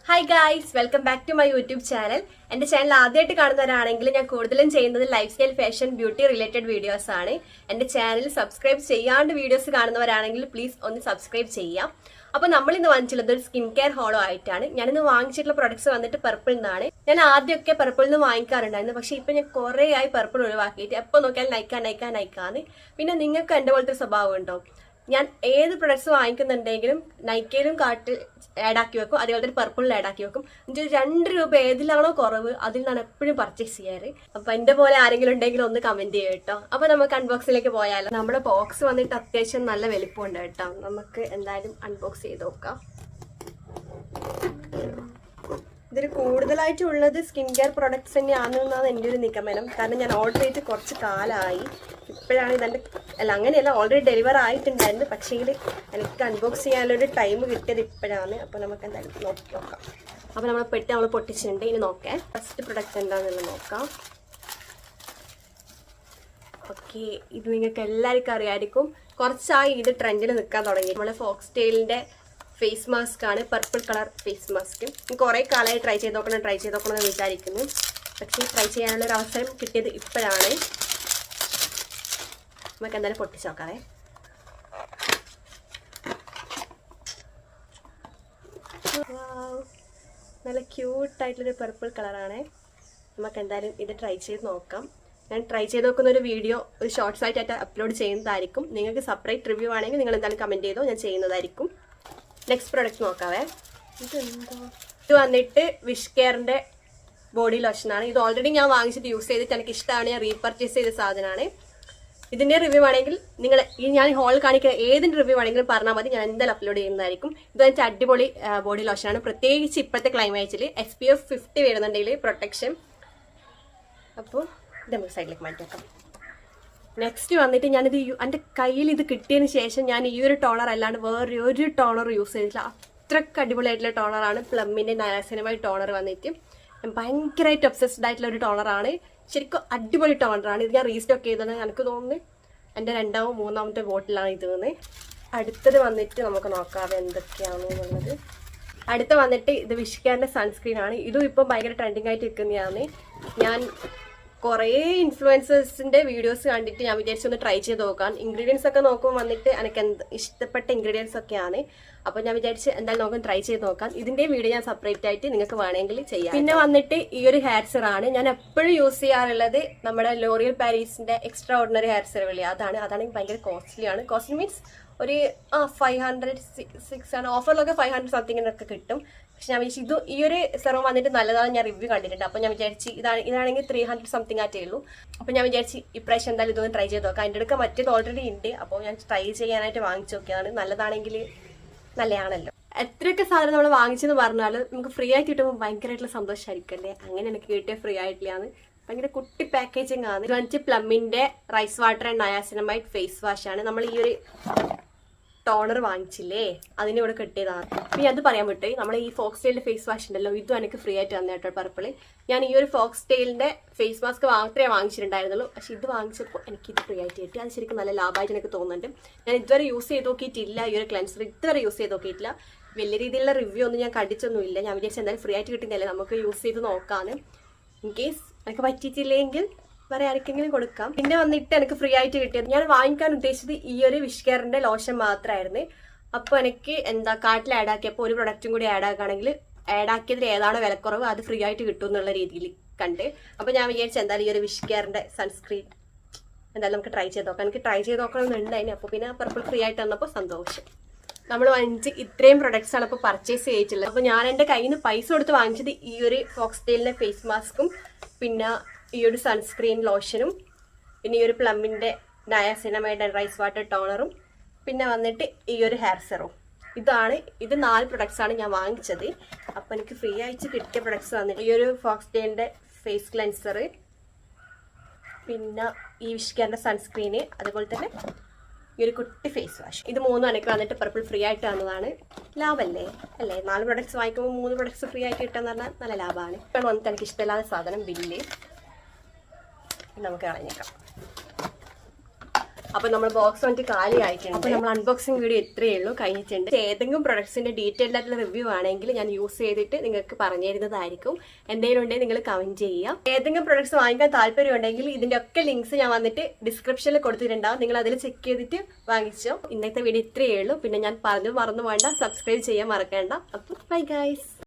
Hi guys, welcome back to my YouTube channel. എന്റെ channel ആദ്യമായിട്ട് കാണുന്നവരാണെങ്കിൽ ഞാൻ കൂടുതലും ചെയ്യുന്നത് life style fashion beauty related videos ആണ്. എന്റെ ചാനൽ സബ്സ്ക്രൈബ് ചെയ്യാണ്ട് വീഡിയോസ് കാണുന്നവരാണെങ്കിൽ പ്ലീസ് ഒന്ന് സബ്സ്ക്രൈബ് ചെയ്യാം. അപ്പോൾ നമ്മൾ ഇന്ന് വാങ്ങിച്ചിട്ടുള്ളത് ഒരു സ്കിൻ കെയർ ഹോളോ ആയിട്ടാണ്. ഞാനിന്ന് വാങ്ങിച്ചിട്ടുള്ള പ്രൊഡക്ട്സ് വന്നിട്ട് പർപ്പിൾ നിന്നാണ്. ഞാൻ ആദ്യമൊക്കെ പർപ്പിളിൽ നിന്ന് വാങ്ങിക്കാറുണ്ടായിരുന്നു, പക്ഷെ ഇപ്പൊ ഞാൻ കുറേ ആയി പർപ്പിൾ ഒഴിവാക്കിയിട്ട് എപ്പോൾ നോക്കിയാൽ നൈക്കാന്ന്. പിന്നെ നിങ്ങൾക്ക് എന്റെ പോലത്തെ സ്വഭാവം ഉണ്ടോ? ഞാൻ ഏത് പ്രൊഡക്ട്സ് വാങ്ങിക്കുന്നുണ്ടെങ്കിലും നൈക്കയിലും കാർട്ടിൽ ആഡാക്കി വെക്കും, അതേപോലെ തന്നെ പർപ്പിളിൽ ആഡാക്കി വെക്കും. എനിക്ക് ₹2 ഏതിലാണോ കുറവ് അതിൽ നിന്നാണ് എപ്പോഴും പർച്ചേസ് ചെയ്യാറ്. അപ്പൊ എന്റെ പോലെ ആരെങ്കിലും ഉണ്ടെങ്കിൽ ഒന്ന് കമന്റ് ചെയ്യും കേട്ടോ. അപ്പൊ നമുക്ക് അൺബോക്സിലേക്ക് പോയാലോ. നമ്മുടെ ബോക്സ് വന്നിട്ട് അത്യാവശ്യം നല്ല വലിപ്പമുണ്ട് കേട്ടോ. നമുക്ക് എന്തായാലും അൺബോക്സ് ചെയ്ത് നോക്കാം. ഇതിൽ കൂടുതലായിട്ടുള്ളത് സ്കിൻ കെയർ പ്രൊഡക്ട്സ് തന്നെയാണെന്നാണ് എൻ്റെ ഒരു നിഗമനം. കാരണം ഞാൻ ഓർഡർ ചെയ്തിട്ട് കുറച്ച് കാലമായി. ഇപ്പോഴാണ് ഇതെൻ്റെ അങ്ങനെയല്ല, ഓൾറെഡി ഡെലിവർ ആയിട്ടുണ്ടായിരുന്നു, പക്ഷേ എനിക്ക് അൺബോക്സ് ചെയ്യാനുള്ളൊരു ടൈം കിട്ടിയത് ഇപ്പോഴാണ്. അപ്പോൾ നമുക്ക് എന്തായാലും നോക്കാം. അപ്പോൾ നമ്മൾ പൊട്ടിച്ചിട്ടുണ്ട്. ഇനി നോക്കാം ഫസ്റ്റ് പ്രൊഡക്റ്റ് എന്താണെന്നുള്ളത് നോക്കാം. ഓക്കെ, ഇത് നിങ്ങൾക്ക് എല്ലാവർക്കും അറിയാമായിരിക്കും. കുറച്ചായി ഇത് ട്രെൻഡിൽ നിൽക്കാൻ തുടങ്ങി. നമ്മളെ ഫോക്സ് ടെയിലിൻ്റെ ഫേസ് മാസ്ക് ആണ്, പർപ്പിൾ കളർ ഫേസ് മാസ്ക്. കുറേ കാലമായി ട്രൈ ചെയ്ത് നോക്കണം എന്ന് വിചാരിക്കുന്നു, പക്ഷേ ട്രൈ ചെയ്യാനുള്ളൊരു അവസരം കിട്ടിയത് ഇപ്പോഴാണ്. നമുക്ക് എന്തായാലും പൊട്ടിച്ച് നോക്കാവേ. നല്ല ക്യൂട്ടായിട്ടുള്ളൊരു പർപ്പിൾ കളറാണ്. നമുക്ക് എന്തായാലും ഇത് ട്രൈ ചെയ്ത് നോക്കാം. ഞാൻ ട്രൈ ചെയ്ത് നോക്കുന്ന ഒരു വീഡിയോ ഒരു ഷോർട്ട്സ് ആയിട്ട് അപ്ലോഡ് ചെയ്യുന്നതായിരിക്കും. നിങ്ങൾക്ക് സെപ്പറേറ്റ് റിവ്യൂ ആണെങ്കിൽ നിങ്ങൾ എന്തായാലും കമൻറ്റ് ചെയ്തോ, ഞാൻ ചെയ്യുന്നതായിരിക്കും. നെക്സ്റ്റ് പ്രൊഡക്റ്റ് നോക്കാവേ. ഇത് വന്നിട്ട് വിഷ് കെയറിന്റെ ബോഡി ലോഷനാണ്. ഇത് ഓൾറെഡി ഞാൻ വാങ്ങിച്ചിട്ട് യൂസ് ചെയ്തിട്ട് എനിക്ക് ഇഷ്ടമാണ്. ഞാൻ റീപർച്ചേസ് ചെയ്ത സാധനമാണ്. ഇതിന്റെ റിവ്യൂ ആണെങ്കിൽ നിങ്ങൾ ഞാൻ ഹോൾ കാണിക്കുന്ന ഏതിന്റെ റിവ്യൂ ആണെങ്കിലും പറഞ്ഞാൽ മതി, ഞാൻ എന്തായാലും അപ്ലോഡ് ചെയ്യുന്നതായിരിക്കും. ഇത് വെച്ചാൽ അടിപൊളി ബോഡി ലോഷനാണ്, പ്രത്യേകിച്ച് ഇപ്പോഴത്തെ ക്ലൈമാറ്റിൽ SPF 50 വരുന്നുണ്ടെങ്കിൽ പ്രൊട്ടക്ഷൻ. അപ്പോൾ ഇത് നമുക്ക് സൈഡിലേക്ക് മാറ്റി വെക്കാം. നെക്സ്റ്റ് വന്നിട്ട് ഞാനിത് എൻ്റെ കയ്യിൽ ഇത് കിട്ടിയതിന് ശേഷം ഞാൻ ഈ ഒരു ടോണർ അല്ലാണ്ട് വേറെ ഒരു ടോണർ യൂസ് ചെയ്തിട്ടില്ല. അത്രയ്ക്ക് അടിപൊളിയായിട്ടുള്ള ടോണറാണ് പ്ലമ്മിൻ്റെ നയാസിനമൈഡ് ടോണർ വന്നിട്ട്. ഞാൻ ഭയങ്കരമായിട്ട് ഒബ്സസ്ഡ് ആയിട്ടുള്ള ഒരു ടോണറാണ്. ശരിക്കും അടിപൊളി ടോണറാണ്. ഇത് ഞാൻ റീസ്റ്റോക്ക് ചെയ്തത് എനിക്ക് തോന്നുന്നു എൻ്റെ 2ാമോ 3ാമത്തെ ബോട്ടിലാണ് ഇത് വന്ന്. അടുത്തത് വന്നിട്ട് നമുക്ക് നോക്കാം എന്തൊക്കെയാണെന്നുള്ളത്. അടുത്ത വന്നിട്ട് ഇത് വിഷ് കെയറിൻ്റെ സൺസ്ക്രീൻ ആണ്. ഇതും ഇപ്പം ഭയങ്കര ട്രെൻഡിങ് ആയിട്ട് നിൽക്കുന്നതാണ്. ഞാൻ കുറേ ഇൻഫ്ലുവൻസേഴ്സിന്റെ വീഡിയോസ് കണ്ടിട്ട് ഞാൻ വിചാരിച്ചൊന്ന് ട്രൈ ചെയ്ത് നോക്കാം. ഇൻഗ്രീഡിയൻസ് ഒക്കെ നോക്കുമ്പോൾ വന്നിട്ട് എനിക്ക് ഇഷ്ടപ്പെട്ട ഇൻഗ്രീഡിയൻസ് ഒക്കെയാണ്. അപ്പോൾ ഞാൻ വിചാരിച്ച് എന്തായാലും നോക്കാം, ട്രൈ ചെയ്ത് നോക്കാം. ഇതിന്റെ വീഡിയോ ഞാൻ സെപ്പറേറ്റ് ആയിട്ട് നിങ്ങൾക്ക് വേണമെങ്കിൽ ചെയ്യാം. പിന്നെ വന്നിട്ട് ഈ ഒരു ഹെയർ സെറാണ് ഞാൻ എപ്പോഴും യൂസ് ചെയ്യാറുള്ളത്. നമ്മുടെ ലോറിയൽ പാരീസിന്റെ എക്സ്ട്രാ ഓർഡിനറി ഹെയർ സെർ വിളി അതാണെങ്കിൽ ഭയങ്കര കോസ്റ്റ്ലിയാണ്. കോസ്റ്റ്ലി മീൻസ് ഒരു 500-600 ആണ്. ഓഫറിലൊക്കെ 500 സംതിങ്ങിനൊക്കെ കിട്ടും. പക്ഷെ ഞാൻ വിചാരിച്ചു ഈ ഒരു സെറം വന്നിട്ട് നല്ലതാണ്, ഞാൻ റിവ്യൂ കണ്ടിട്ടുണ്ട്. അപ്പോൾ ഞാൻ വിചാരിച്ച് ഇതാണെങ്കിൽ 300 സംതിങ് ആയിട്ടേ ഉള്ളൂ. അപ്പോൾ ഞാൻ വിചാരിച്ച് ഇപ്രാവശ്യം എന്തായാലും ഇതൊന്ന് ട്രൈ ചെയ്ത് നോക്കാം. അതിൻ്റെ അടുക്ക മറ്റേത് ഓൾറെഡി ഉണ്ട്. അപ്പോൾ ഞാൻ ട്രൈ ചെയ്യാനായിട്ട് വാങ്ങിച്ചു നോക്കിയതാണ്. നല്ലതാണെങ്കിൽ നല്ലതാണല്ലോ. എത്രയൊക്കെ സാധനം നമ്മൾ വാങ്ങിച്ചെന്ന് പറഞ്ഞാൽ നമുക്ക് ഫ്രീ ആയിട്ട് കിട്ടുമ്പോൾ ഭയങ്കരമായിട്ടുള്ള സന്തോഷമായിരിക്കും അല്ലേ. അങ്ങനെ എനിക്ക് കിട്ടിയ ഫ്രീ ആയിട്ടില്ലാന്ന്. ഭയങ്കര കുട്ടി പാക്കേജിങ് ആണ്. ഇത് വന്നിട്ട് പ്ലമ്മിന്റെ rice water and niacinamide face wash ആണ്. നമ്മൾ ഈ ഒരു ടോണർ വാങ്ങിച്ചില്ലേ അതിന് ഇവിടെ കിട്ടിയതാണ്. പിന്നെ അത് പറയാൻ പറ്റും, നമ്മൾ ഈ ഫോക്സ് ടെയിലിന്റെ ഫേസ് വാഷ് ഉണ്ടല്ലോ, ഇതും എനിക്ക് ഫ്രീ ആയിട്ട് തന്നെ കേട്ടോ പർപ്പിള്. ഞാൻ ഈ ഒരു ഫോക്സ് ടെയിലിന്റെ ഫേസ് മാസ്ക് മാത്രമേ വാങ്ങിച്ചിട്ടുണ്ടായിരുന്നുള്ളൂ, പക്ഷെ ഇത് വാങ്ങിച്ചപ്പോൾ എനിക്കിത് ഫ്രീ ആയിട്ട് കിട്ടി. അത് ശരിക്കും നല്ല ലാഭമായിട്ട് എനിക്ക് തോന്നുന്നുണ്ട്. ഞാൻ ഇതുവരെ യൂസ് ചെയ്ത് നോക്കിയിട്ടില്ല, ഈ ഒരു ക്ലെൻസർ ഇതുവരെ യൂസ് ചെയ്ത് നോക്കിയിട്ടില്ല. വലിയ രീതിയിലുള്ള റിവ്യൂ ഒന്നും ഞാൻ കണ്ടിട്ടൊന്നുമില്ല. ഞാൻ വിചാരിച്ച എന്തായാലും ഫ്രീ ആയിട്ട് കിട്ടുന്നില്ലേ, നമുക്ക് യൂസ് ചെയ്ത് നോക്കാന്ന്. ഇൻ കേസ് എനിക്ക് പറ്റിയിട്ടില്ലെങ്കിൽ വേറെ ആർക്കെങ്കിലും കൊടുക്കാം. പിന്നെ വന്നിട്ട് എനിക്ക് ഫ്രീ ആയിട്ട് കിട്ടിയത് ഞാൻ വാങ്ങിക്കാൻ ഉദ്ദേശിച്ചത് ഈ ഒരു വിഷ് കെയറിന്റെ ലോഷൻ മാത്രമായിരുന്നു. അപ്പോൾ എനിക്ക് കാർട്ടിൽ ആഡ് ആക്കിയപ്പോൾ ഒരു പ്രൊഡക്റ്റും കൂടി ആഡ് ആക്കുകയാണെങ്കിൽ ആഡ് ആക്കിയതിൽ ഏതാണോ വിലക്കുറവ് അത് ഫ്രീ ആയിട്ട് കിട്ടും എന്നുള്ള രീതിയിൽ കണ്ട്. അപ്പോൾ ഞാൻ വിചാരിച്ചു എന്തായാലും ഈ ഒരു വിഷ് കെയറിന്റെ സൺസ്ക്രീൻ എന്തായാലും നമുക്ക് ട്രൈ ചെയ്ത് നോക്കാം. എനിക്ക് ട്രൈ ചെയ്ത് നോക്കണമെന്നുണ്ടായിരുന്നു. അപ്പോൾ പിന്നെ പർപ്പിൾ ഫ്രീ ആയിട്ട് വന്നപ്പോൾ സന്തോഷം. നമ്മൾ വാങ്ങിച്ച് ഇത്രയും പ്രൊഡക്ട്സ് ആണ് ഇപ്പോൾ പർച്ചേസ് ചെയ്തിട്ടുള്ളത്. അപ്പോൾ ഞാൻ എൻ്റെ കയ്യിൽ നിന്ന് പൈസ കൊടുത്ത് വാങ്ങിച്ചത് ഈ ഒരു ഫോക്സ് ടെയിലിന്റെ ഫേസ് മാസ്കും, പിന്നെ ഈ ഒരു സൺസ്ക്രീൻ ലോഷനും, പിന്നെ ഈ ഒരു പ്ലമ്മിന്റെ നയാസിനമൈഡ് ആൻഡ് റൈസ് വാട്ടർ ടോണറും, പിന്നെ വന്നിട്ട് ഈ ഒരു ഹെയർ സെറും. ഇത് 4 പ്രൊഡക്ട്സ് ആണ് ഞാൻ വാങ്ങിച്ചത്. അപ്പോൾ എനിക്ക് ഫ്രീ ആയിട്ട് കിട്ടിയ പ്രൊഡക്ട്സ് വന്നിട്ട് ഈ ഒരു ഫോക്സ് ടെയിലിന്റെ ഫേസ് ക്ലെൻസർ, പിന്നെ ഈ വിഷ് കെയറിന്റെ സൺസ്ക്രീന്, അതുപോലെ തന്നെ ഈ ഒരു കുട്ടി ഫേസ് വാഷ്. ഇത് 3 എനിക്ക് വന്നിട്ട് പർപ്പിൾ ഫ്രീ ആയിട്ട് വന്നതാണ്. ലാഭമല്ലേ അല്ലേ? 4 പ്രൊഡക്ട്സ് വാങ്ങിക്കുമ്പോൾ 3 പ്രൊഡക്ട്സ് ഫ്രീ ആയിട്ട് കിട്ടുക എന്ന് പറഞ്ഞാൽ നല്ല ലാഭമാണ്. ഇപ്പോൾ വന്നിട്ട് എനിക്ക് ഇഷ്ടമില്ലാത്ത സാധനം ബില്ല് നമുക്ക് കളഞ്ഞേക്കാം. അപ്പൊ നമ്മൾ ബോക്സ് വന്നിട്ട് കാലി ആയിട്ടുണ്ട്. അപ്പൊ നമ്മൾ അൺബോക്സിംഗ് വീഡിയോ ഇത്രയേ ഉള്ളൂ, കഴിഞ്ഞിട്ടുണ്ട്. ഏതെങ്കിലും പ്രൊഡക്ട്സിന്റെ ഡീറ്റെയിൽഡ് ആയിട്ടുള്ള റിവ്യൂ ആണെങ്കിൽ ഞാൻ യൂസ് ചെയ്തിട്ട് നിങ്ങൾക്ക് പറഞ്ഞു തരുന്നതായിരിക്കും. എന്തെങ്കിലും ഉണ്ടെങ്കിൽ നിങ്ങൾ കമന്റ് ചെയ്യുക. ഏതെങ്കിലും പ്രൊഡക്ട്സ് വാങ്ങിക്കാൻ താല്പര്യം ഉണ്ടെങ്കിൽ ഇതിന്റെ ഒക്കെ ലിങ്ക്സ് ഞാൻ വന്നിട്ട് ഡിസ്ക്രിപ്ഷനിൽ കൊടുത്തിട്ടുണ്ടാവും. നിങ്ങൾ അതിൽ ചെക്ക് ചെയ്തിട്ട് വാങ്ങിച്ചോ. ഇന്നത്തെ വീഡിയോ ഇത്രയേ ഉള്ളൂ. പിന്നെ ഞാൻ പറഞ്ഞു മറന്നു വേണ്ട, സബ്സ്ക്രൈബ് ചെയ്യാൻ മറക്കേണ്ട. അപ്പൊ ബൈ ഗൈസ്.